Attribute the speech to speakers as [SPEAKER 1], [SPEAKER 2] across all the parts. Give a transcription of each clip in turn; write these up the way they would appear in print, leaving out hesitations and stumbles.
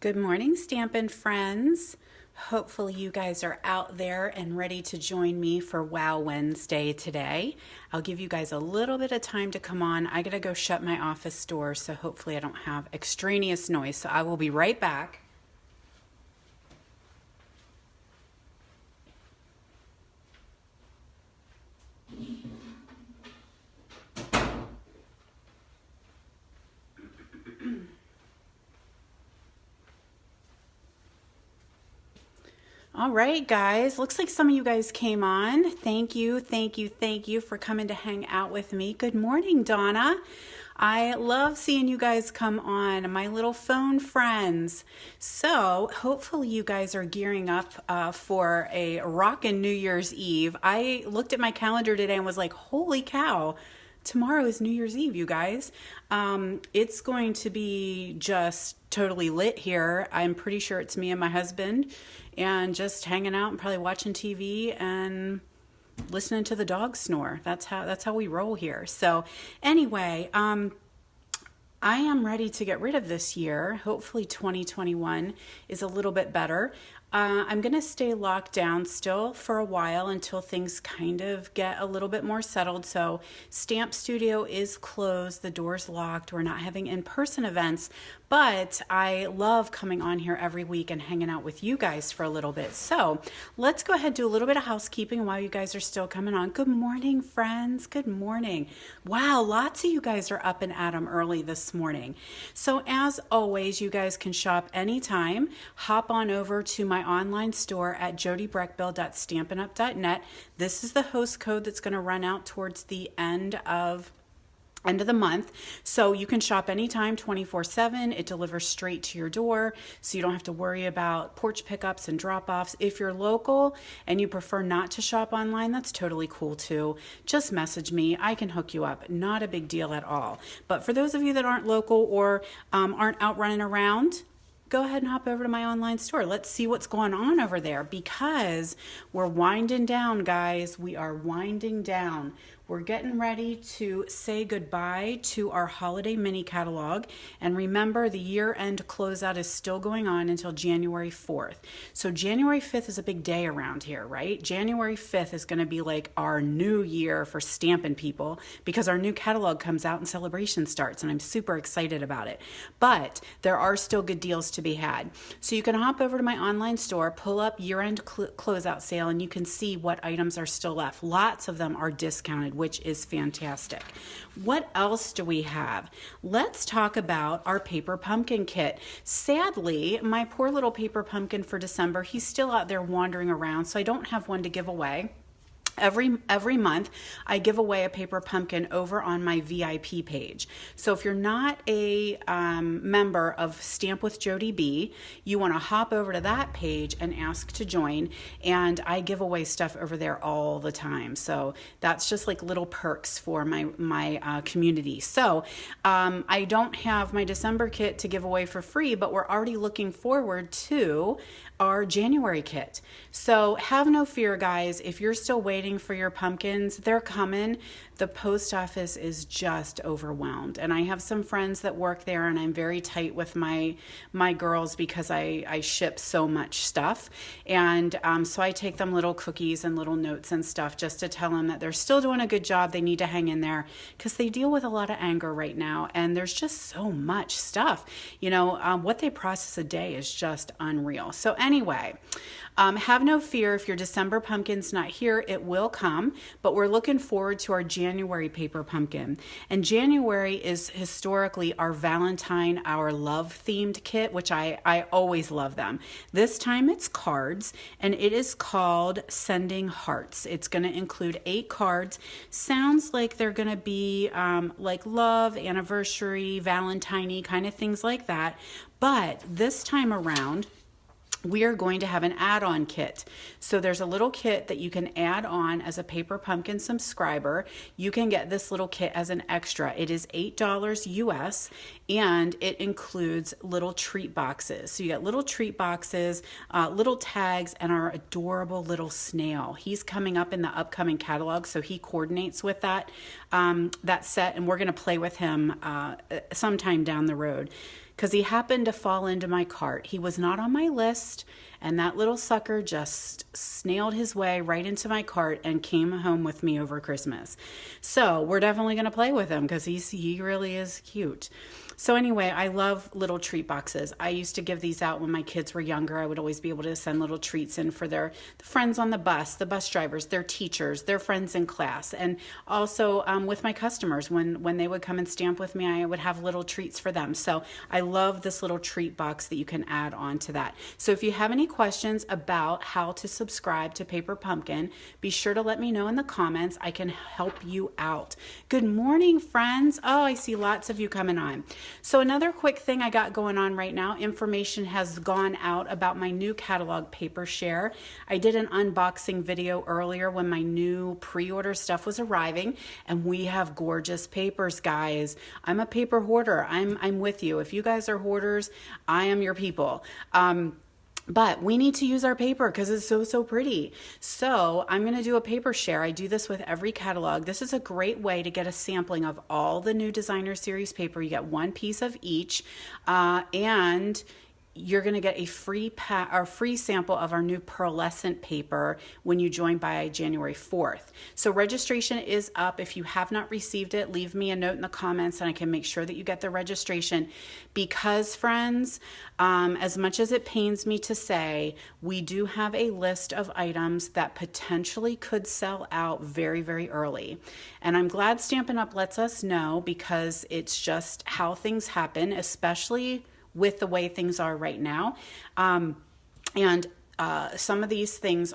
[SPEAKER 1] Good morning, Stampin' friends. Hopefully you guys are out there and ready to join me for Wow Wednesday today. I'll give you guys a little bit of time to come on. I gotta go shut my office door, so hopefully I don't have extraneous noise. So I will be right back. All right, guys. Looks like some of you guys came on. Thank you, thank you, thank you for coming to hang out with me. Good morning, Donna. I love seeing you guys come on, my little phone friends. So hopefully you guys are gearing up for a rockin' New Year's Eve. I looked at my calendar today and was like, holy cow. Tomorrow is New Year's Eve, you guys. It's going to be just totally lit here. I'm pretty sure it's me and my husband and just hanging out and probably watching TV and listening to the dog snore. That's how we roll here. So anyway, I am ready to get rid of this year. Hopefully 2021 is a little bit better. I'm going to stay locked down still for a while until things kind of get a little bit more settled. So Stamp Studio is closed, the door's locked, we're not having in-person events, but I love coming on here every week and hanging out with you guys for a little bit. So let's go ahead and do a little bit of housekeeping while you guys are still coming on. Good morning, friends. Good morning. Wow, lots of you guys are up and at 'em early this morning. So as always, you guys can shop anytime. Hop on over to my online store at jodybreckbill.stampinup.net. This is the host code that's going to run out towards the end of the month. So you can shop anytime 24/7. It delivers straight to your door, so you don't have to worry about porch pickups and drop-offs. If you're local and you prefer not to shop online, that's totally cool too. Just message me. I can hook you up. Not a big deal at all. But for those of you that aren't local or aren't out running around, go ahead and hop over to my online store. Let's see what's going on over there because we're winding down, guys. We are winding down. We're getting ready to say goodbye to our holiday mini catalog. And remember, the year-end closeout is still going on until January 4th. So January 5th is a big day around here, right? January 5th is going to be like our new year for Stampin' people because our new catalog comes out and celebration starts, and I'm super excited about it. But there are still good deals to be had. So you can hop over to my online store, pull up year-end closeout sale, and you can see what items are still left. Lots of them are discounted, which is fantastic. What else do we have? Let's talk about our paper pumpkin kit. Sadly, my poor little paper pumpkin for December, he's still out there wandering around, so I don't have one to give away. Every month, I give away a paper pumpkin over on my VIP page. So if you're not a member of Stamp with Jody B, you want to hop over to that page and ask to join. And I give away stuff over there all the time. So that's just like little perks for my community. So I don't have my December kit to give away for free, but we're already looking forward to our January kit. So have no fear, guys. If you're still waiting for your pumpkins, they're coming. The post office is just overwhelmed. And I have some friends that work there, and I'm very tight with my girls because I ship so much stuff. And so I take them little cookies and little notes and stuff just to tell them that they're still doing a good job. They need to hang in there because they deal with a lot of anger right now. And there's just so much stuff. You know, what they process a day is just unreal. So anyway, have no fear if your December pumpkin's not here, it will come, but we're looking forward to our January paper pumpkin. And January is historically our Valentine, our love themed kit, which I always love them. This time it's cards, and it is called Sending Hearts. It's going to include 8 cards. Sounds like they're going to be like love, anniversary, Valentine-y kind of things like that. But this time around, we are going to have an add-on kit. So there's a little kit that you can add on as a Paper Pumpkin subscriber. You can get this little kit as an extra. It is $8 US, and it includes little treat boxes. So you get little treat boxes, little tags, and our adorable little snail. He's coming up in the upcoming catalog, so he coordinates with that set, and we're going to play with him sometime down the road, because he happened to fall into my cart. He was not on my list, and that little sucker just snailed his way right into my cart and came home with me over Christmas. So we're definitely going to play with him because he really is cute. So anyway, I love little treat boxes. I used to give these out when my kids were younger. I would always be able to send little treats in for their friends on the bus drivers, their teachers, their friends in class. And also with my customers, when they would come and stamp with me, I would have little treats for them. So I love this little treat box that you can add on to that. So if you have any questions about how to subscribe to Paper Pumpkin, be sure to let me know in the comments. I can help you out. Good morning, friends. Oh, I see lots of you coming on. So another quick thing I got going on right now, information has gone out about my new catalog paper share. I did an unboxing video earlier when my new pre-order stuff was arriving, and we have gorgeous papers, guys. I'm a paper hoarder. I'm with you. If you guys are hoarders, I am your people. But we need to use our paper because it's so pretty. So I'm going to do a paper share. I do this with every catalog. This is a great way to get a sampling of all the new designer series paper. You get one piece of each, and you're going to get a free sample of our new pearlescent paper when you join by January 4th. So registration is up. If you have not received it, leave me a note in the comments and I can make sure that you get the registration, because friends, as much as it pains me to say, we do have a list of items that potentially could sell out very early. And I'm glad Stampin' Up! Lets us know, because it's just how things happen, especially with the way things are right now. Some of these things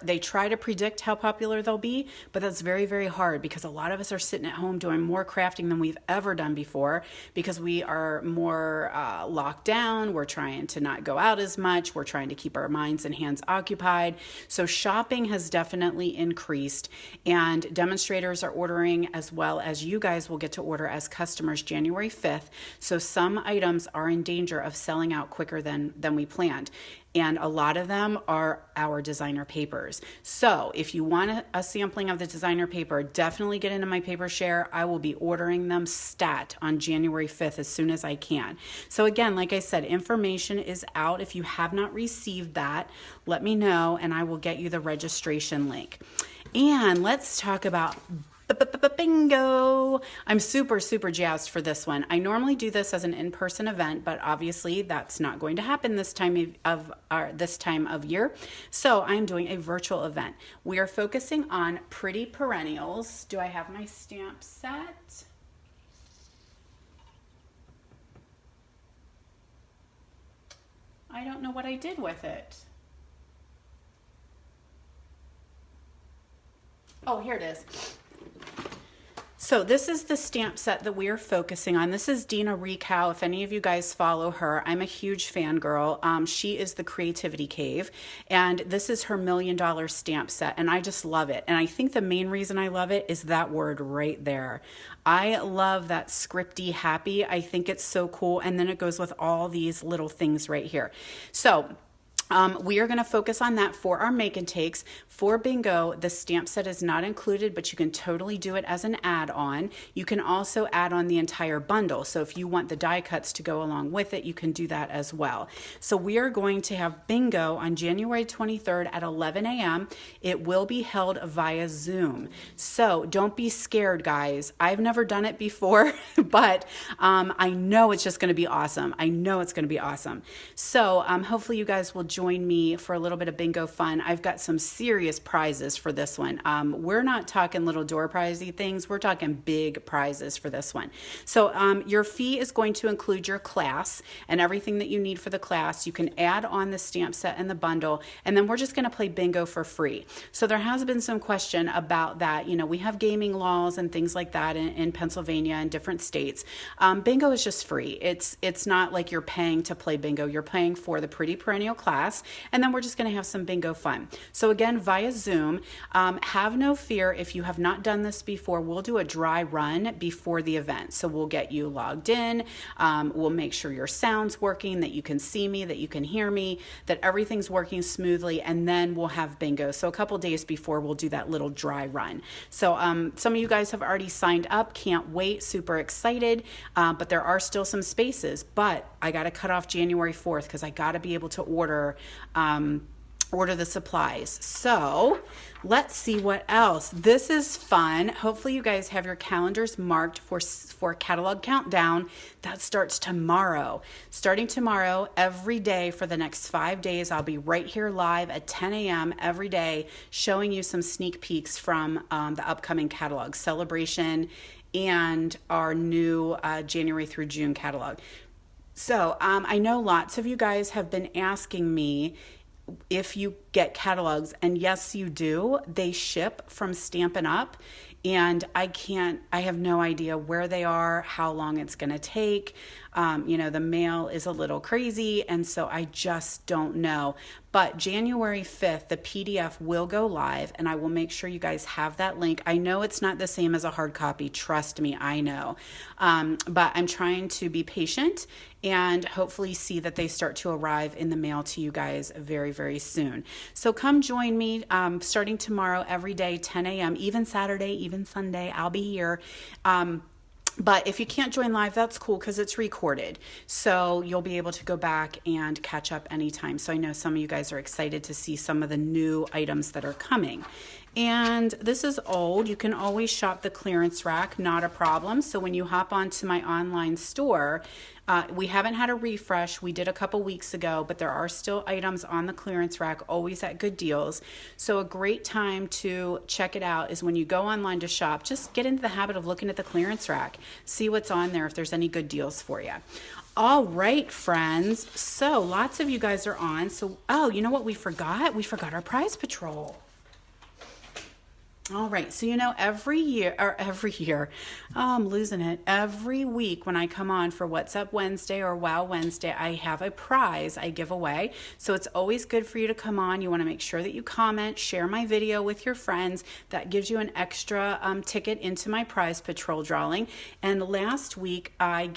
[SPEAKER 1] they try to predict how popular they'll be, but that's very hard, because a lot of us are sitting at home doing more crafting than we've ever done before, because we are more locked down. We're trying to not go out as much. We're trying to keep our minds and hands occupied. So shopping has definitely increased, and demonstrators are ordering, as well as you guys will get to order as customers January 5th. So some items are in danger of selling out quicker than we planned. And a lot of them are our designer papers. So if you want a sampling of the designer paper, definitely get into my paper share. I will be ordering them stat on January 5th as soon as I can. So again, like I said, information is out. If you have not received that, let me know and I will get you the registration link. And let's talk about bingo. I'm super jazzed for this one. I normally do this as an in-person event, but obviously that's not going to happen this time of year. So I'm doing a virtual event. We are focusing on pretty perennials. Do I have my stamp set? I don't know what I did with it. Oh, here it is. So this is the stamp set that we are focusing on. This is Dina Rekow. If any of you guys follow her, I'm a huge fangirl. She is the Creativity Cave, and this is her $1 million stamp set, and I just love it. And I think the main reason I love it is that word right there. I love that scripty happy. I think it's so cool, and then it goes with all these little things right here. So we are going to focus on that for our make and takes. For bingo, the stamp set is not included, but you can totally do it as an add-on. You can also add on the entire bundle. So if you want the die cuts to go along with it, you can do that as well. So we are going to have bingo on January 23rd at 11 a.m. It will be held via Zoom. So don't be scared, guys. I've never done it before, but I know it's just going to be awesome. I know it's going to be awesome. So hopefully you guys will join me for a little bit of bingo fun. I've got some serious prizes for this one. We're not talking little door prizey things. We're talking big prizes for this one. So your fee is going to include your class and everything that you need for the class. You can add on the stamp set and the bundle, and then we're just going to play bingo for free. So there has been some question about that. You know, we have gaming laws and things like that in Pennsylvania and different states. Bingo is just free. It's not like you're paying to play bingo. You're paying for the Pretty Perennial class. class, and then we're just going to have some bingo fun. So again, via Zoom. Have no fear if you have not done this before. We'll do a dry run before the event. So we'll get you logged in. We'll make sure your sound's working, that you can see me, that you can hear me, that everything's working smoothly, and then we'll have bingo. So a couple days before, we'll do that little dry run. So some of you guys have already signed up. Can't wait. Super excited. But there are still some spaces. But I got to cut off January 4th because I got to be able to order the supplies. So let's see what else. This is fun. Hopefully you guys have your calendars marked for Catalog Countdown. That starts tomorrow. Starting tomorrow, every day for the next 5 days, I'll be right here live at 10 a.m. every day showing you some sneak peeks from the upcoming catalog celebration and our new January through June catalog. So I know lots of you guys have been asking me if you get catalogs, and yes, you do. They ship from Stampin' Up, and I have no idea where they are, how long it's going to take. The mail is a little crazy, and so I just don't know. But January 5th, the PDF will go live, and I will make sure you guys have that link. I know it's not the same as a hard copy. Trust me, I know. But I'm trying to be patient and hopefully see that they start to arrive in the mail to you guys very, very soon. So come join me starting tomorrow every day, 10 a.m., even Saturday, even Sunday. I'll be here. But if you can't join live, that's cool because it's recorded. So you'll be able to go back and catch up anytime. So I know some of you guys are excited to see some of the new items that are coming. And this is old. You can always shop the clearance rack, not a problem. So when you hop onto my online store, we haven't had a refresh. We did a couple weeks ago, but there are still items on the clearance rack, always at good deals. So a great time to check it out is when you go online to shop. Just get into the habit of looking at the clearance rack. See what's on there if there's any good deals for you. All right, friends. So lots of you guys are on. So, you know what we forgot? We forgot our prize patrol. All right, so every year, I'm losing it. Every week when I come on for What's Up Wednesday or Wow Wednesday, I have a prize I give away. So it's always good for you to come on. You want to make sure that you comment, share my video with your friends. That gives you an extra ticket into my prize patrol drawing. And last week I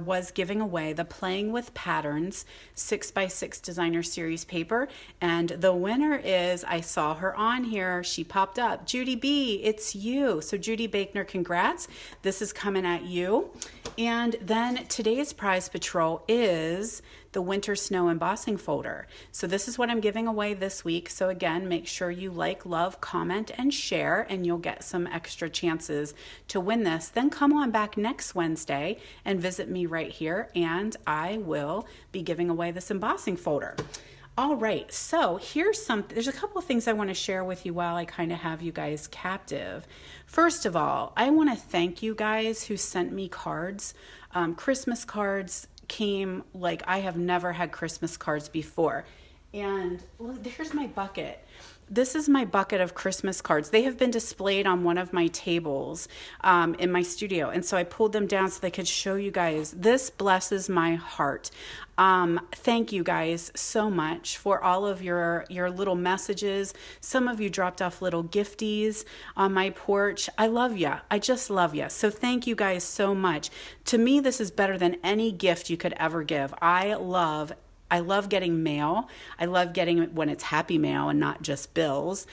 [SPEAKER 1] was giving away the Playing with Patterns 6x6 Designer Series paper. And the winner is, I saw her on here. She popped up. Judy B, it's you. So Judy Baker, congrats. This is coming at you. And then today's prize patrol is the Winter Snow embossing folder. So this is what I'm giving away this week. So again, make sure you like, love, comment, and share, and you'll get some extra chances to win this. Then come on back next Wednesday and visit me right here, and I will be giving away this embossing folder. All right, so there's a couple of things I want to share with you while I kind of have you guys captive. First of all, I want to thank you guys who sent me cards. Christmas cards came like I have never had Christmas cards before. And here's my bucket. This is my bucket of Christmas cards. They have been displayed on one of my tables in my studio. And so I pulled them down so they could show you guys. This blesses my heart. Thank you guys so much for all of your little messages. Some of you dropped off little gifties on my porch. I love you. I just love you. So thank you guys so much. To me, this is better than any gift you could ever give. I love getting mail. I love getting it when it's happy mail and not just bills.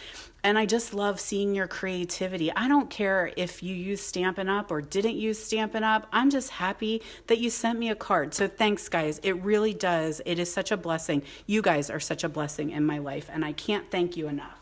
[SPEAKER 1] And I just love seeing your creativity. I don't care if you used Stampin' Up or didn't use Stampin' Up. I'm just happy that you sent me a card. So thanks, guys. It really does. It is such a blessing. You guys are such a blessing in my life, and I can't thank you enough.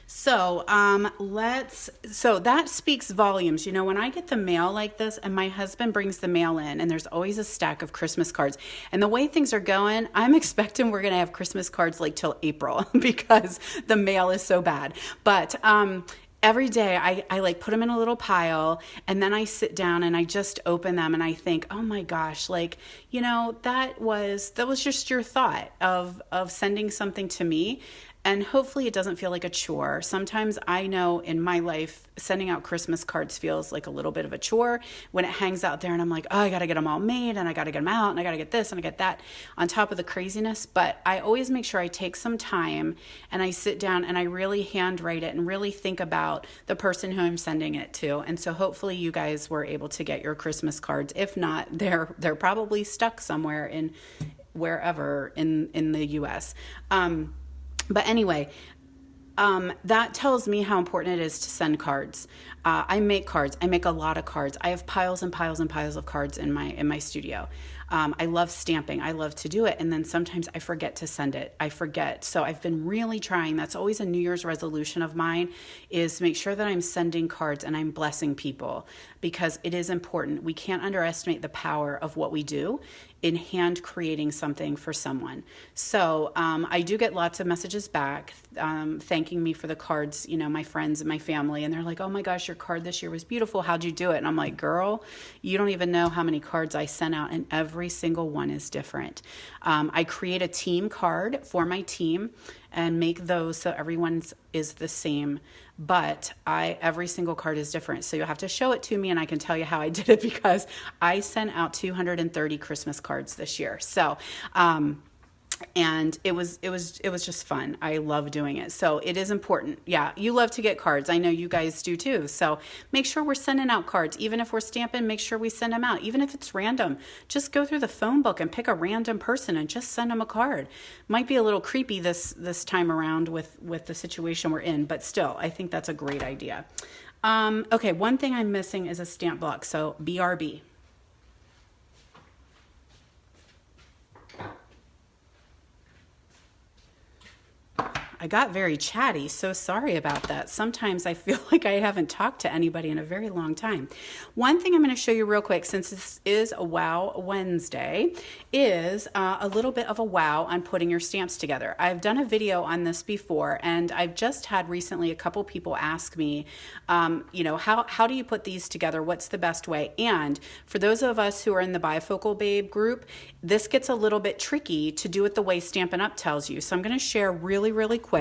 [SPEAKER 1] So that speaks volumes. When I get the mail like this and my husband brings the mail in and there's always a stack of Christmas cards, and the way things are going, I'm expecting we're going to have Christmas cards like till April because the mail is so bad. But every day I like put them in a little pile, and then I sit down and I just open them and I think, oh my gosh, that was just your thought of sending something to me. And hopefully it doesn't feel like a chore. Sometimes I know in my life, sending out Christmas cards feels like a little bit of a chore when it hangs out there and I'm like, oh, I got to get them all made and I got to get them out and I got to get this and I get that on top of the craziness. But I always make sure I take some time and I sit down and I really handwrite it and really think about the person who I'm sending it to. And so hopefully you guys were able to get your Christmas cards. If not, they're probably stuck somewhere in wherever in the US. But anyway, that tells me how important it is to send cards. I make cards. I make a lot of cards. I have piles and piles and piles of cards in my studio. I love stamping. I love to do it. And then sometimes I forget to send it. I forget. So I've been really trying. That's always a New Year's resolution of mine, is make sure that I'm sending cards and I'm blessing people, because it is important. We can't underestimate the power of what we do in hand creating something for someone. So I do get lots of messages back thanking me for the cards, my friends and my family, and they're like, oh my gosh, your card this year was beautiful. How'd you do it? And I'm like, girl, you don't even know how many cards I sent out, and every single one is different. I create a team card for my team and make those so everyone's is the same, but every single card is different. So you'll have to show it to me and I can tell you how I did it, because I sent out 230 Christmas cards this year. So, and it was just fun. I love doing it. So it is important. Yeah, you love to get cards. I know you guys do too. So make sure we're sending out cards. Even if we're stamping, make sure we send them out. Even if it's random, just go through the phone book and pick a random person and just send them a card. Might be a little creepy this time around with the situation we're in, but still, I think that's a great idea. Okay, one thing I'm missing is a stamp block. So BRB. I got very chatty, so sorry about that. Sometimes I feel like I haven't talked to anybody in a very long time. One thing I'm going to show you real quick, since this is a Wow Wednesday, is a little bit of a wow on putting your stamps together. I've done a video on this before, and I've just had recently a couple people ask me, how do you put these together? What's the best way? And for those of us who are in the Bifocal Babe group, this gets a little bit tricky to do it the way Stampin' Up! Tells you. So I'm going to share really, really quick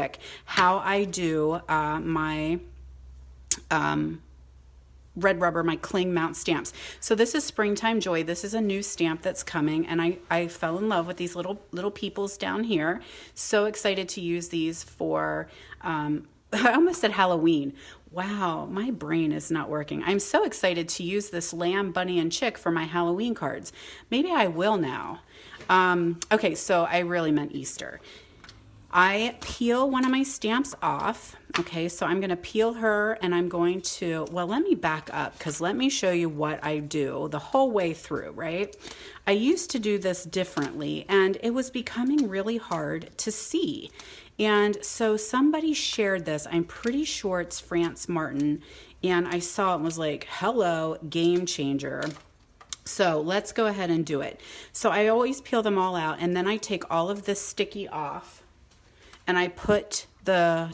[SPEAKER 1] how I do my red rubber, my cling mount stamps. So this is Springtime Joy. This is a new stamp that's coming, and I fell in love with these little peoples down here. So excited to use these for, I almost said Halloween. Wow, my brain is not working. I'm so excited to use this lamb, bunny, and chick for my Halloween cards. Maybe I will now. Okay, so I really meant Easter. I peel one of my stamps off. Okay, so I'm going to peel her, and I'm going to, well, let me back up, because let me show you what I do the whole way through, right? I used to do this differently, and it was becoming really hard to see. And so somebody shared this. I'm pretty sure it's France Martin, and I saw it and was like, hello, game changer. So let's go ahead and do it. So I always peel them all out, and then I take all of this sticky off, and I put the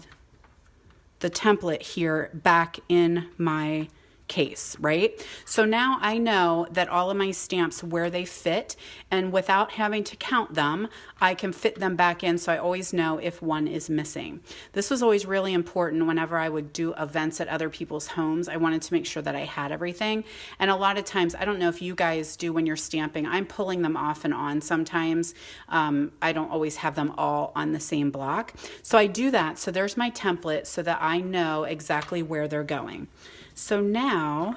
[SPEAKER 1] template here back in my case, right? So now I know that all of my stamps, where they fit, and without having to count them, I can fit them back in, so I always know if one is missing. This was always really important whenever I would do events at other people's homes. I wanted to make sure that I had everything. And a lot of times, I don't know if you guys do when you're stamping, I'm pulling them off and on sometimes. I don't always have them all on the same block. So I do that. So there's my template so that I know exactly where they're going. So now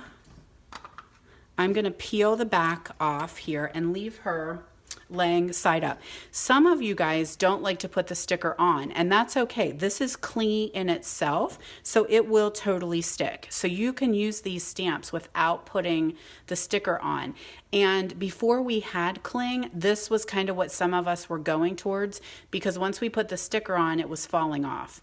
[SPEAKER 1] I'm going to peel the back off here and leave her laying side up. Some of you guys don't like to put the sticker on, and that's okay. This is clingy in itself, so it will totally stick. So you can use these stamps without putting the sticker on. And before we had cling, this was kind of what some of us were going towards, because once we put the sticker on, it was falling off.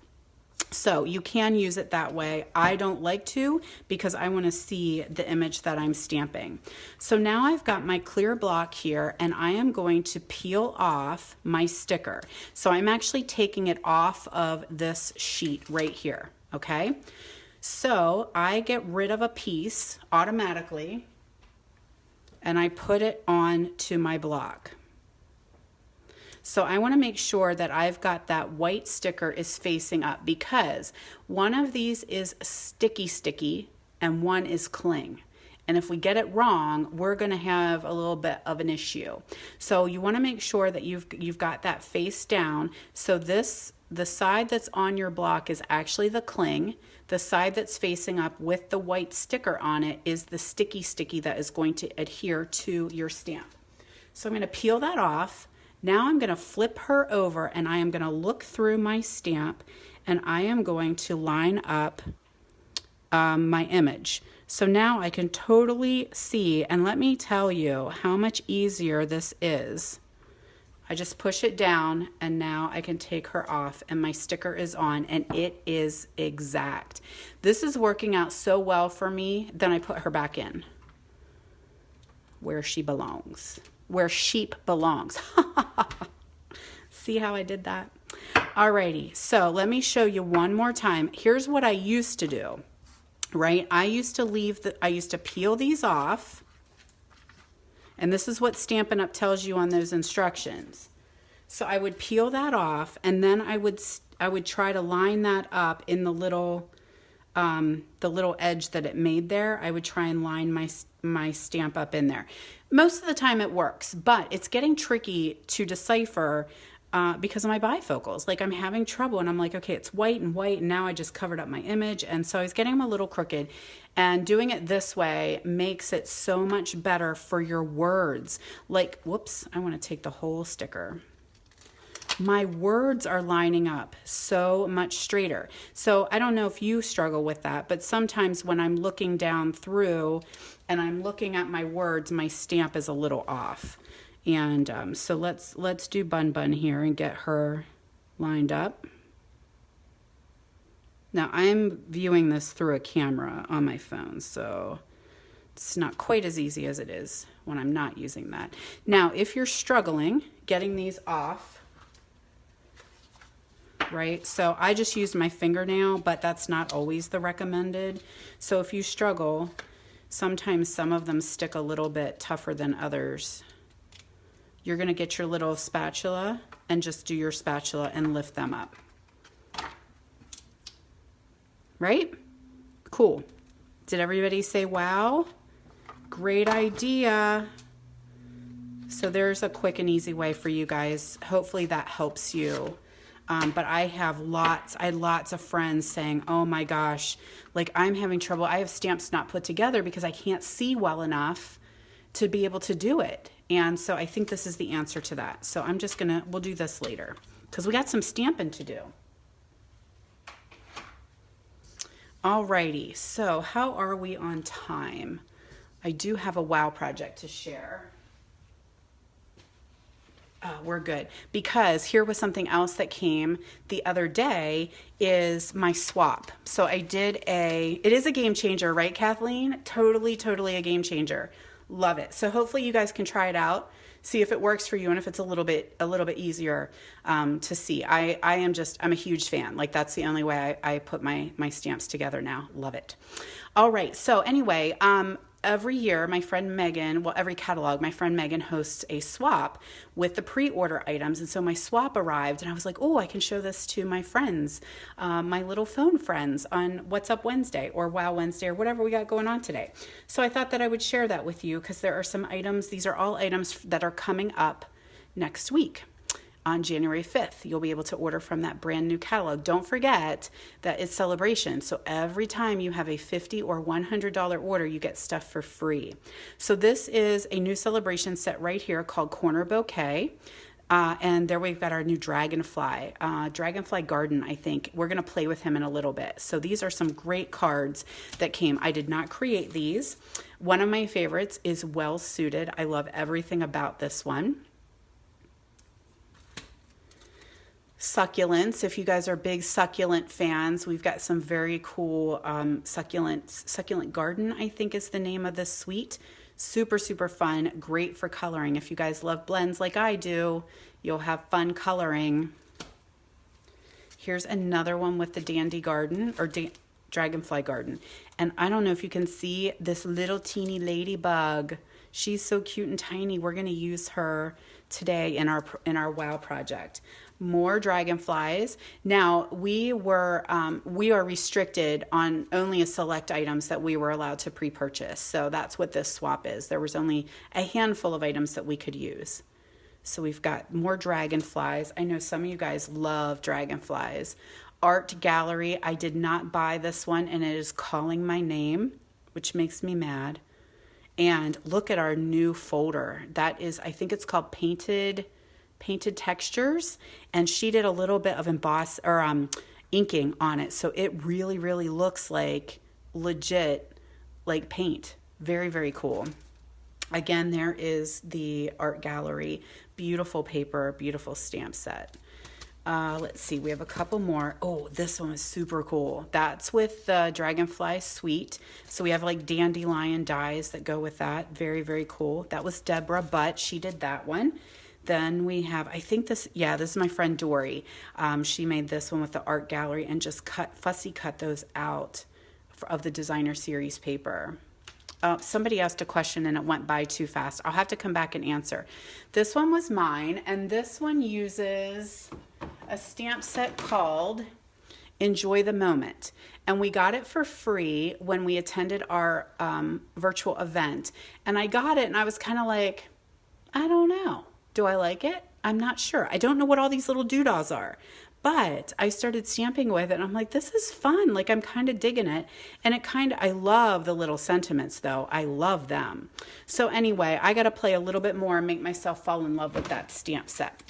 [SPEAKER 1] So you can use it that way. I don't like to, because I want to see the image that I'm stamping. So now I've got my clear block here, and I am going to peel off my sticker. So I'm actually taking it off of this sheet right here, okay? So I get rid of a piece automatically, and I put it on to my block. So I want to make sure that I've got that white sticker is facing up, because one of these is sticky and one is cling. And if we get it wrong, we're going to have a little bit of an issue. So you want to make sure that you've got that face down. So the side that's on your block is actually the cling. The side that's facing up with the white sticker on it is the sticky that is going to adhere to your stamp. So I'm going to peel that off. Now I'm going to flip her over and I am going to look through my stamp and I am going to line up my image. So now I can totally see, and let me tell you how much easier this is. I just push it down and now I can take her off and my sticker is on and it is exact. This is working out so well for me. Then I put her back in where she belongs, where sheep belongs. See how I did that? Alrighty, so let me show you one more time. Here's what I used to do. Right? I used to peel these off, and this is what Stampin' Up! Tells you on those instructions. So I would peel that off, and then I would try to line that up in the little edge that it made there. I would try and line my stamp up in there. Most of the time it works, but it's getting tricky to decipher because of my bifocals. Like, I'm having trouble and I'm like, okay, it's white and now I just covered up my image. And so I was getting them a little crooked, and doing it this way makes it so much better for your words. Like, whoops, I want to take the whole sticker. My words are lining up so much straighter. So I don't know if you struggle with that, but sometimes when I'm looking down through and I'm looking at my words, my stamp is a little off. And so let's do Bun Bun here and get her lined up. Now I'm viewing this through a camera on my phone, so it's not quite as easy as it is when I'm not using that. Now, if you're struggling getting these off, right? So I just used my fingernail, but that's not always the recommended. So if you struggle, sometimes some of them stick a little bit tougher than others. You're going to get your little spatula and just do your spatula and lift them up. Right? Cool. Did everybody say wow? Great idea. So there's a quick and easy way for you guys. Hopefully that helps you. But I had lots of friends saying, oh my gosh, like, I'm having trouble. I have stamps not put together because I can't see well enough to be able to do it. And so I think this is the answer to that. So I'm just we'll do this later because we got some stamping to do. Alrighty, so how are we on time? I do have a wow project to share. We're good, because here was something else that came the other day is my swap. So I did it is a game changer, right, Kathleen? Totally a game changer. Love it. So hopefully you guys can try it out, see if it works for you and if it's a little bit easier to see. I'm a huge fan. Like, that's the only way I put my stamps together now. Love it. All right. So anyway, every year, my friend Megan, every catalog, my friend Megan hosts a swap with the pre-order items. And so my swap arrived and I was like, oh, I can show this to my friends, my little phone friends on What's Up Wednesday or Wow Wednesday or whatever we got going on today. So I thought that I would share that with you because there are some items, these are all items that are coming up next week. On January 5th, you'll be able to order from that brand new catalog. Don't forget that it's celebration. So every time you have a $50 or $100 order, you get stuff for free. So this is a new celebration set right here called Corner Bouquet. And there we've got our new Dragonfly Garden, I think. We're going to play with him in a little bit. So these are some great cards that came. I did not create these. One of my favorites is Well Suited. I love everything about this one. Succulents. If you guys are big succulent fans, we've got some very cool succulent garden, I think is the name of this suite. Super fun, great for coloring. If you guys love blends like I do, you'll have fun coloring. Here's another one with the Dandy Garden or Dragonfly Garden. And I don't know if you can see this little teeny ladybug. She's so cute and tiny. We're going to use her today in our wow project. More dragonflies. Now we are restricted on only a select items that we were allowed to pre-purchase. So that's what this swap is. There was only a handful of items that we could use. So we've got more dragonflies. I know some of you guys love dragonflies. Art gallery. I did not buy this one, and it is calling my name, which makes me mad. And look at our new folder. That is, I think it's called painted textures, and she did a little bit of inking on it, so it really looks like legit, like paint. Very, very cool. Again, there is the art gallery. Beautiful paper, beautiful stamp set. Let's see, we have a couple more. Oh, this one is super cool. That's with the Dragonfly Suite. So we have like dandelion dies that go with that. Very, very cool. That was Deborah Butt. She did that one. Then we have, I think this is my friend Dory. She made this one with the art gallery and just fussy cut those out of the designer series paper. Somebody asked a question and it went by too fast. I'll have to come back and answer. This one was mine, and this one uses a stamp set called Enjoy the Moment. And we got it for free when we attended our virtual event. And I got it and I was kind of like, I don't know. Do I like it? I'm not sure. I don't know what all these little doodahs are. But I started stamping with it and I'm like, this is fun. Like, I'm kind of digging it. And I love the little sentiments though. I love them. So anyway, I got to play a little bit more and make myself fall in love with that stamp set.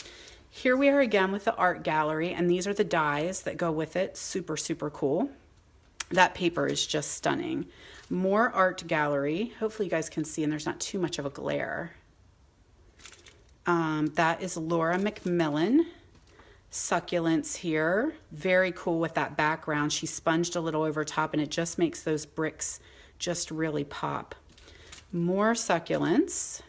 [SPEAKER 1] Here we are again with the art gallery, and these are the dies that go with it. Super, super cool. That paper is just stunning. More art gallery. Hopefully you guys can see and there's not too much of a glare. That is Laura McMillan. Succulents here. Very cool with that background. She sponged a little over top and it just makes those bricks just really pop. More succulents.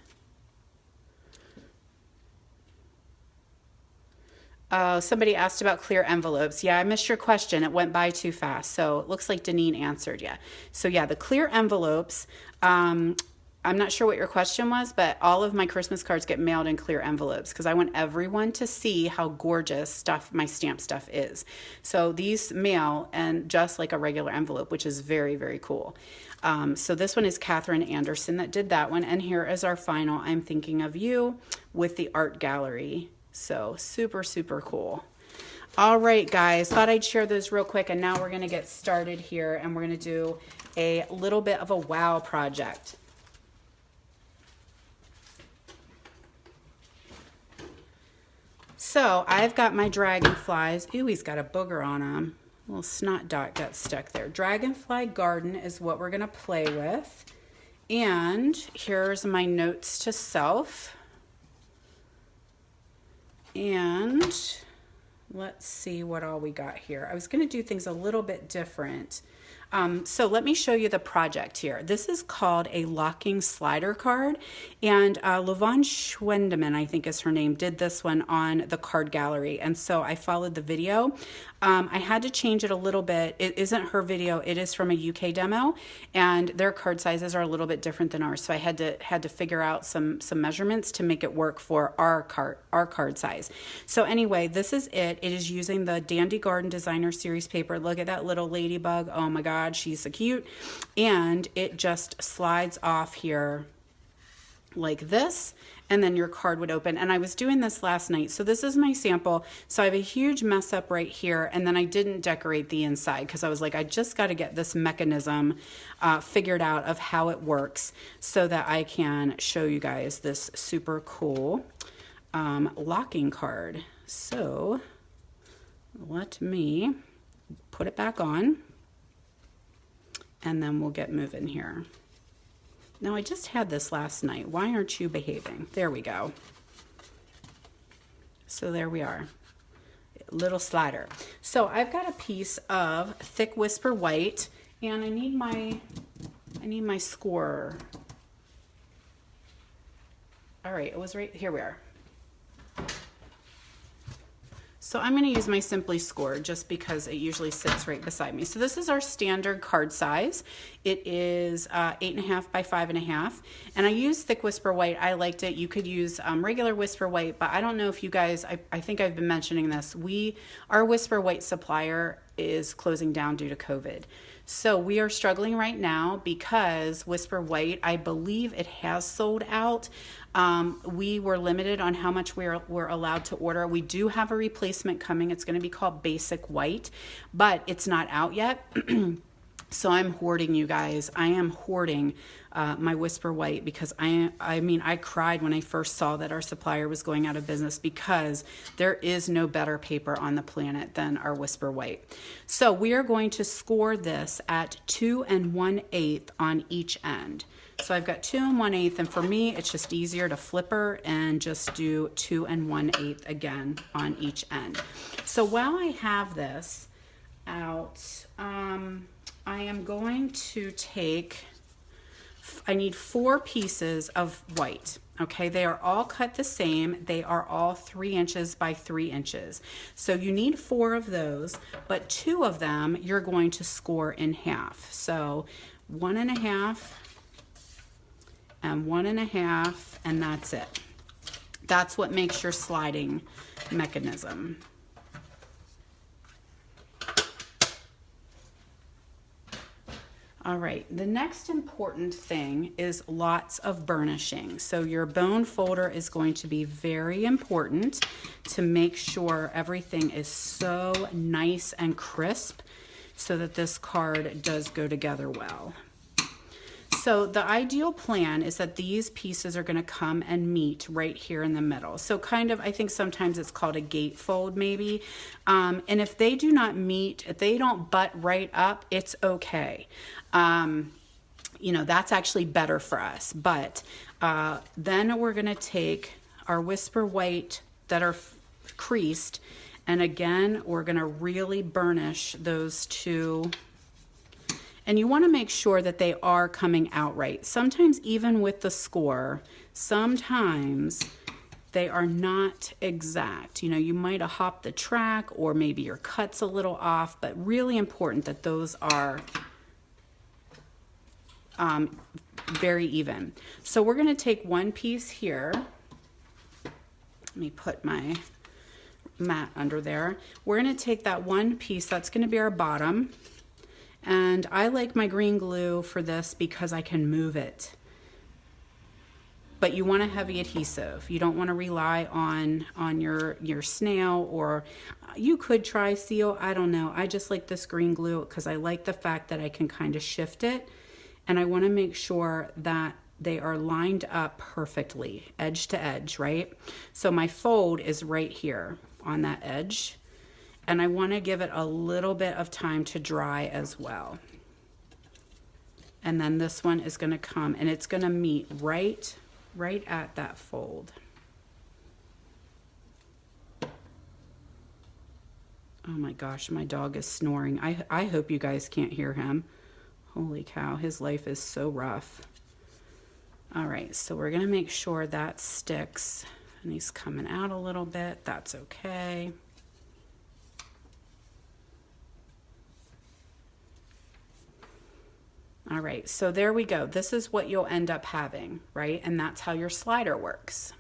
[SPEAKER 1] Somebody asked about clear envelopes. Yeah, I missed your question. It went by too fast. So it looks like Deneen answered. Yeah. So yeah, the clear envelopes, I'm not sure what your question was, but all of my Christmas cards get mailed in clear envelopes because I want everyone to see how gorgeous my stamp stuff is. So these mail and just like a regular envelope, which is very, very cool. So this one is Catherine Anderson that did that one. And here is our final I'm Thinking of You with the art gallery. So super, super cool. All right, guys, thought I'd share those real quick. And now we're going to get started here and we're going to do a little bit of a wow project. So I've got my dragonflies. Ooh, he's got a booger on him. A little snot dot got stuck there. Dragonfly Garden is what we're going to play with. And here's my notes to self. And let's see what all we got here. I was going to do things a little bit different. So let me show you the project here. This is called a locking slider card, and Lavon Schwendeman, I think is her name, did this one on the card gallery, and so I followed the video. I had to change it a little bit. It isn't her video, it is from a UK demo, and their card sizes are a little bit different than ours, so I had to figure out some measurements to make it work for our card size. So anyway, this is it. It is using the Dandy Garden Designer Series paper. Look at that little ladybug. Oh my God, she's so cute. And it just slides off here like this, and then your card would open. And I was doing this last night, so this is my sample. So I have a huge mess up right here, and then I didn't decorate the inside because I was like, I just got to get this mechanism figured out of how it works so that I can show you guys this super cool locking card. So let me put it back on, and then we'll get moving here. Now, I just had this last night. Why aren't you behaving? There we go. So there we are. Little slider. So I've got a piece of thick Whisper White, and I need my scorer. All right, it was right here. We are. So I'm going to use my Simply Score just because it usually sits right beside me. So this is our standard card size. It is 8.5 by 5.5. And I use thick Whisper White. I liked it. You could use regular Whisper White, but I don't know if you guys, I think I've been mentioning this. Our Whisper White supplier is closing down due to COVID. So we are struggling right now because Whisper White, I believe it has sold out. We were limited on how much we're allowed to order. We do have a replacement coming. It's going to be called Basic White, but it's not out yet. So I'm hoarding, you guys. I am hoarding my Whisper White because I cried when I first saw that our supplier was going out of business because there is no better paper on the planet than our Whisper White. So we are going to score this at 2 1/8 on each end. So I've got 2 1/8, and for me, it's just easier to flipper and just do 2 1/8 again on each end. So while I have this out, I am going to take, I need 4 pieces of white. Okay, they are all cut the same. They are all 3 inches by 3 inches. So you need 4 of those, but 2 of them you're going to score in half. So 1.5 and 1.5, and that's it. That's what makes your sliding mechanism. All right, the next important thing is lots of burnishing. So your bone folder is going to be very important to make sure everything is so nice and crisp so that this card does go together well. So the ideal plan is that these pieces are going to come and meet right here in the middle. So kind of, I think sometimes it's called a gatefold maybe. And if they do not meet, if they don't butt right up, it's okay. You know, that's actually better for us. But then we're going to take our Whisper White that are creased, and again, we're going to really burnish those 2. And you want to make sure that they are coming out right. Sometimes even with the score, sometimes they are not exact. You know, you might have hopped the track, or maybe your cut's a little off, but really important that those are very even. So we're going to take 1 piece here. Let me put my mat under there. We're going to take that 1 piece, that's going to be our bottom. And I like my green glue for this because I can move it. But you want a heavy adhesive. You don't want to rely on your snail, or you could try seal. I don't know. I just like this green glue because I like the fact that I can kind of shift it. And I want to make sure that they are lined up perfectly, edge to edge, right? So my fold is right here on that edge. And I want to give it a little bit of time to dry as well. And then this one is going to come, and it's going to meet right at that fold. Oh my gosh, my dog is snoring. I hope you guys can't hear him. Holy cow, his life is so rough. All right, so we're going to make sure that sticks. And he's coming out a little bit. That's okay. All right, so there we go. This is what you'll end up having, right? And that's how your slider works.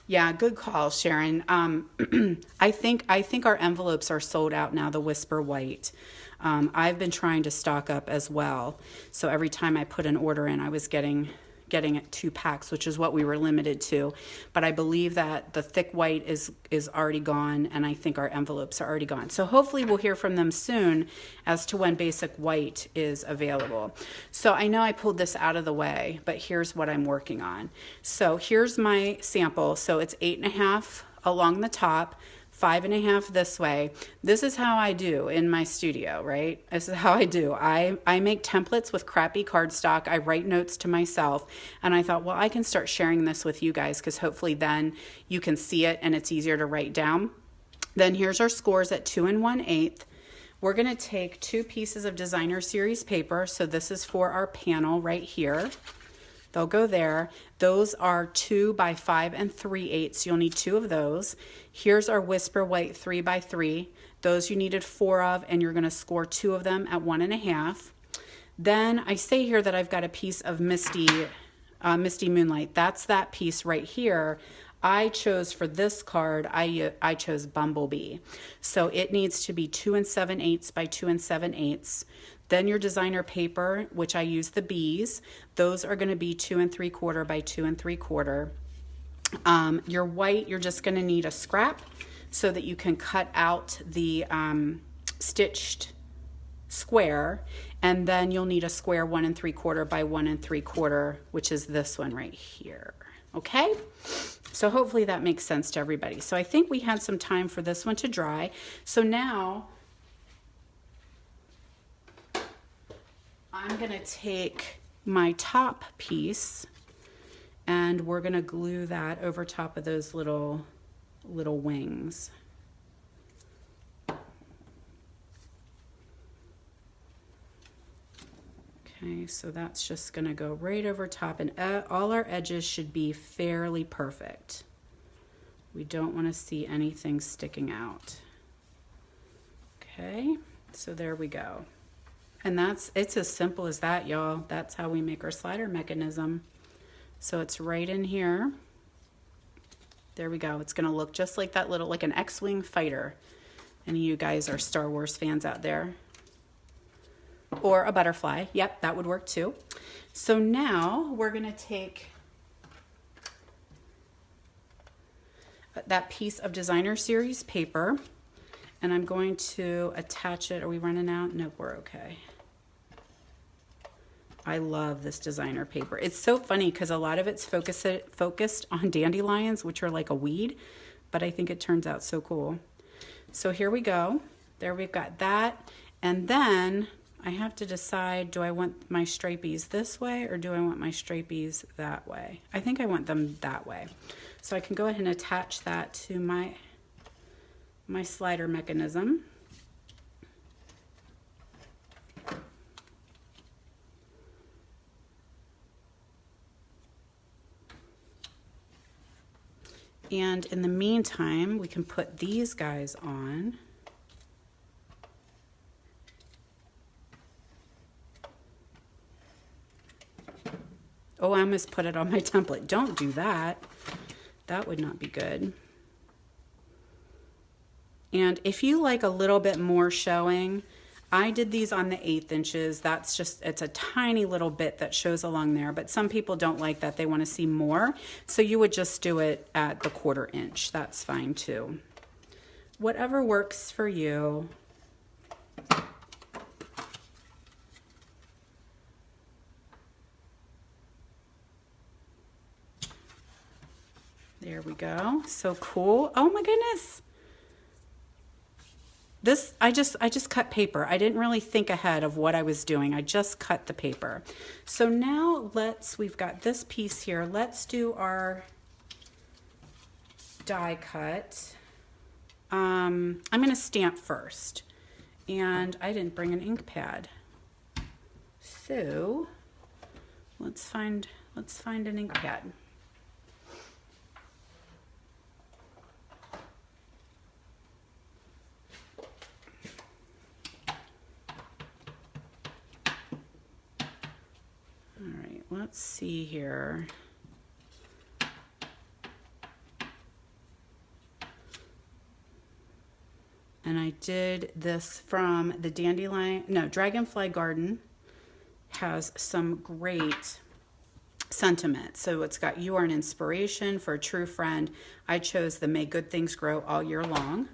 [SPEAKER 1] Yeah, good call, Sharon. I think our envelopes are sold out now, the Whisper White. I've been trying to stock up as well. So every time I put an order in, I was getting 2 packs, which is what we were limited to. But I believe that the thick white is already gone, and I think our envelopes are already gone. So hopefully we'll hear from them soon as to when Basic White is available. So I know I pulled this out of the way, but here's what I'm working on. So here's my sample. So it's 8.5 along the top, 5.5 this way. This is how I do in my studio, right? This is how I do. I make templates with crappy cardstock. I write notes to myself, and I thought, well, I can start sharing this with you guys because hopefully then you can see it and it's easier to write down. Then here's our scores at 2 1/8. We're going to take 2 pieces of Designer Series paper. So this is for our panel right here, they'll go there. Those are 2 by 5 3/8. You'll need 2 of those. Here's our Whisper White 3 by 3. Those you needed 4 of, and you're going to score 2 of them at 1.5. Then I say here that I've got a piece of Misty Moonlight. That's that piece right here. I chose for this card, I chose Bumblebee. So it needs to be 2 7/8 by 2 7/8. Then your designer paper, which I use the bees, those are going to be 2 3/4 by 2 3/4. Your white, you're just going to need a scrap so that you can cut out the stitched square, and then you'll need a square 1 3/4 by 1 3/4, which is this one right here. Okay, so hopefully that makes sense to everybody. So I think we had some time for this one to dry. So now I'm gonna take my top piece and we're gonna glue that over top of those little wings. Okay, so that's just gonna go right over top, and all our edges should be fairly perfect. We don't wanna see anything sticking out. Okay, so there we go. And it's as simple as that, y'all. That's how we make our slider mechanism. So it's right in here. There we go. It's gonna look just like that like an X-Wing fighter. Any of you guys are Star Wars fans out there? Or a butterfly. Yep, that would work too. So now we're gonna take that piece of Designer Series paper and I'm going to attach it. Are we running out? Nope, we're okay. I love this designer paper. It's so funny because a lot of it's focused on dandelions, which are like a weed, but I think it turns out so cool. So here we go. There we've got that. And then I have to decide, do I want my stripies this way or do I want my stripies that way? I think I want them that way. So I can go ahead and attach that to my slider mechanism. And in the meantime, we can put these guys on. Oh, I almost put it on my template. Don't do that. That would not be good. And if you like a little bit more showing, I did these on the 1/8 inches. That's just, it's a tiny little bit that shows along there, but some people don't like that. They want to see more. So you would just do it at the 1/4 inch. That's fine too. Whatever works for you. There we go. So cool. Oh my goodness. This, I just cut paper. I didn't really think ahead of what I was doing. I just cut the paper. So now we've got this piece here. Let's do our die cut. I'm going to stamp first. And I didn't bring an ink pad. So let's find an ink pad. Let's see here. And I did this from the Dragonfly Garden. Has some great sentiment. So it's got "You are an inspiration for a true friend." I chose the "May good things grow all year long."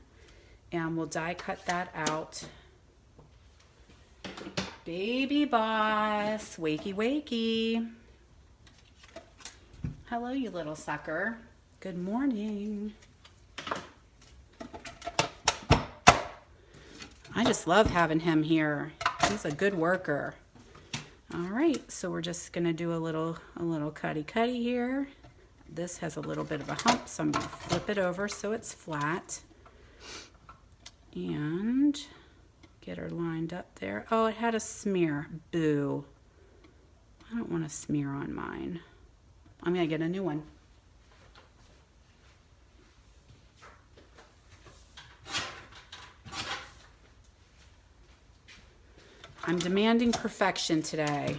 [SPEAKER 1] And we'll die cut that out. Baby boss, wakey wakey. Hello, you little sucker. Good morning. I just love having him here. He's a good worker. All right, so we're just gonna do a little cutty here. This has a little bit of a hump, so I'm gonna flip it over so it's flat. And get her lined up there. Oh, it had a smear. Boo. I don't want a smear on mine. I'm gonna get a new one. I'm demanding perfection today.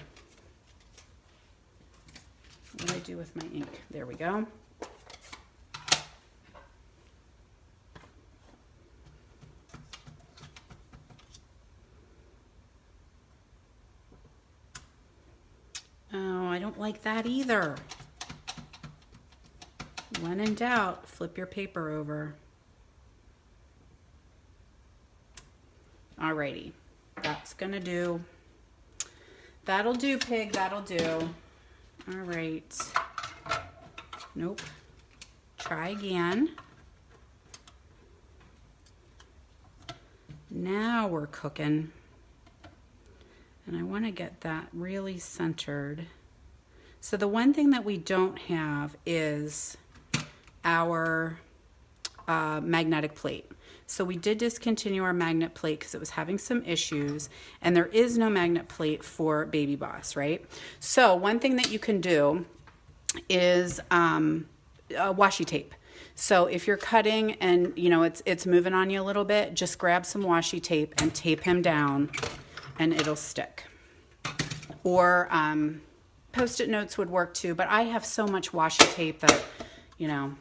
[SPEAKER 1] What do I do with my ink? There we go. Oh, I don't like that either. When in doubt, flip your paper over. Alrighty, that's gonna do. That'll do, pig, that'll do. All right. Nope. Try again. Now we're cooking. And I want to get that really centered. So the one thing that we don't have is our magnetic plate. So we did discontinue our magnet plate because it was having some issues, and there is no magnet plate for Baby Boss, right? So one thing that you can do is washi tape. So if you're cutting and you know it's moving on you a little bit, just grab some washi tape and tape him down and it'll stick. Or Post-it notes would work too, but I have so much washi tape that, you know,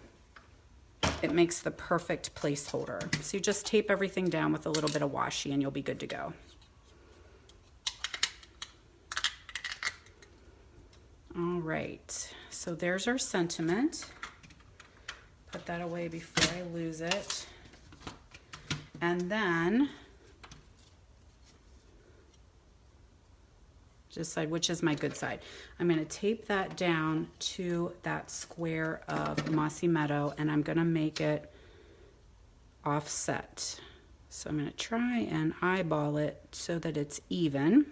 [SPEAKER 1] it makes the perfect placeholder. So you just tape everything down with a little bit of washi and you'll be good to go. All right, so there's our sentiment. Put that away before I lose it. And then decide which is my good side. I'm going to tape that down to that square of Mossy Meadow, and I'm going to make it offset. So I'm going to try and eyeball it so that it's even.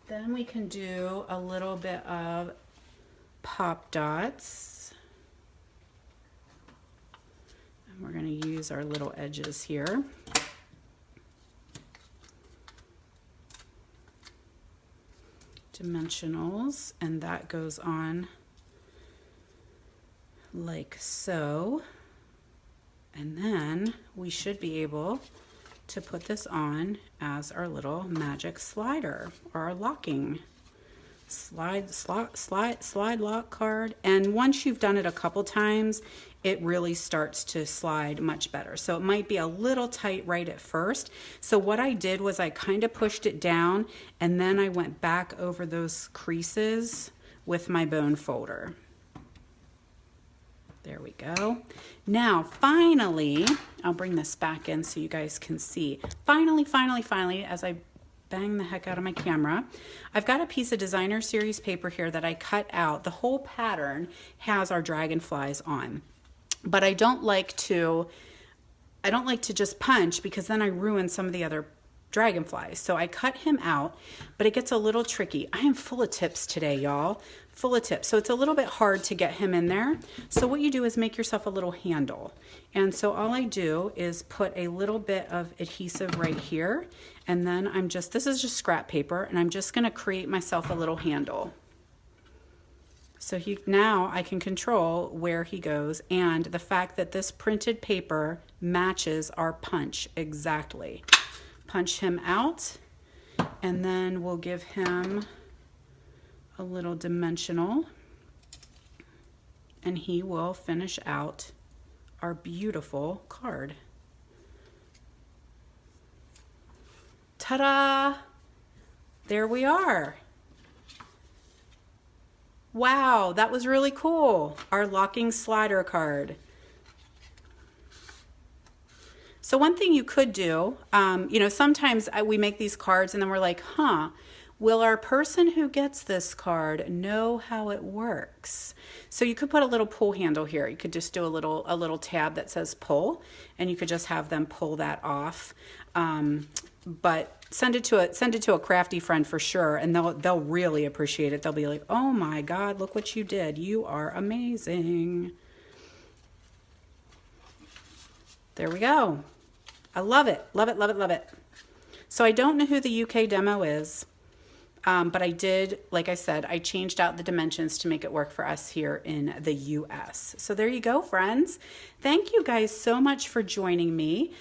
[SPEAKER 1] Then we can do a little bit of pop dots. And we're going to use our little edges here. Dimensionals, and that goes on like so. And then we should be able to put this on as our little magic slider, or our locking slide lock card. And once you've done it a couple times, it really starts to slide much better. So it might be a little tight right at first. So what I did was I kind of pushed it down and then I went back over those creases with my bone folder. There we go. Now, finally, I'll bring this back in so you guys can see. Finally, as I bang the heck out of my camera, I've got a piece of Designer Series paper here that I cut out. The whole pattern has our dragonflies on, but I don't like to just punch because then I ruin some of the other dragonflies. So I cut him out, but it gets a little tricky. I am full of tips today, y'all. Full of tips. So it's a little bit hard to get him in there. So what you do is make yourself a little handle. And so all I do is put a little bit of adhesive right here. And then this is just scrap paper, and I'm just going to create myself a little handle. So now I can control where he goes, and the fact that this printed paper matches our punch exactly. Punch him out, and then we'll give him a little dimensional, and he will finish out our beautiful card. Ta-da! There we are. Wow, that was really cool. Our locking slider card. So one thing you could do, sometimes we make these cards and then we're like, will our person who gets this card know how it works? So you could put a little pull handle here. You could just do a little tab that says pull, and you could just have them pull that off. But send it to a crafty friend for sure, and they'll really appreciate it. They'll be like, "Oh my God, look what you did! You are amazing!" There we go. I love it, love it, love it, love it. So I don't know who the UK demo is. But I did, like I said, I changed out the dimensions to make it work for us here in the US. So there you go, friends. Thank you guys so much for joining me.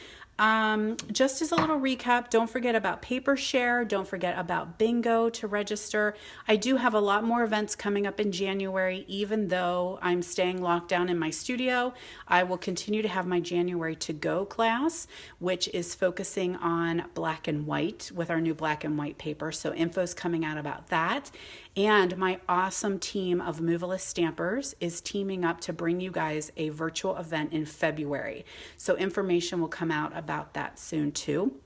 [SPEAKER 1] Just as a little recap, don't forget about Paper Share. Don't forget about Bingo to register. I do have a lot more events coming up in January, even though I'm staying locked down in my studio. I will continue to have my January to go class, which is focusing on black and white with our new black and white paper. So info's coming out about that. And my awesome team of Moveless Stampers is teaming up to bring you guys a virtual event in February. So information will come out about that soon too.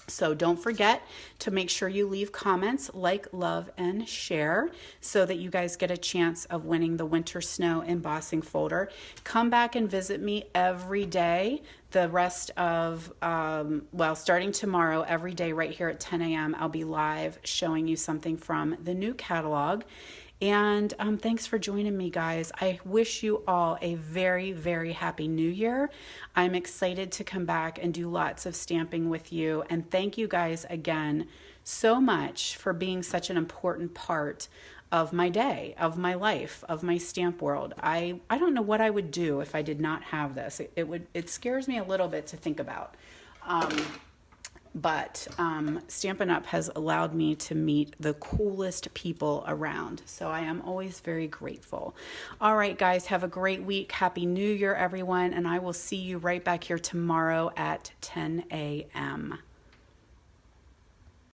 [SPEAKER 1] So don't forget to make sure you leave comments, like, love, and share so that you guys get a chance of winning the Winter Snow embossing folder. Come back and visit me every day. The rest of, starting tomorrow, every day right here at 10 a.m., I'll be live showing you something from the new catalog. And thanks for joining me, guys. I wish you all a very, very happy new year. I'm excited to come back and do lots of stamping with you. And thank you guys again so much for being such an important part of my day, of my life, of my stamp world. I don't know what I would do if I did not have this. It scares me a little bit to think about. But Stampin' Up! Has allowed me to meet the coolest people around. So I am always very grateful. All right, guys, have a great week. Happy New Year, everyone. And I will see you right back here tomorrow at 10 a.m.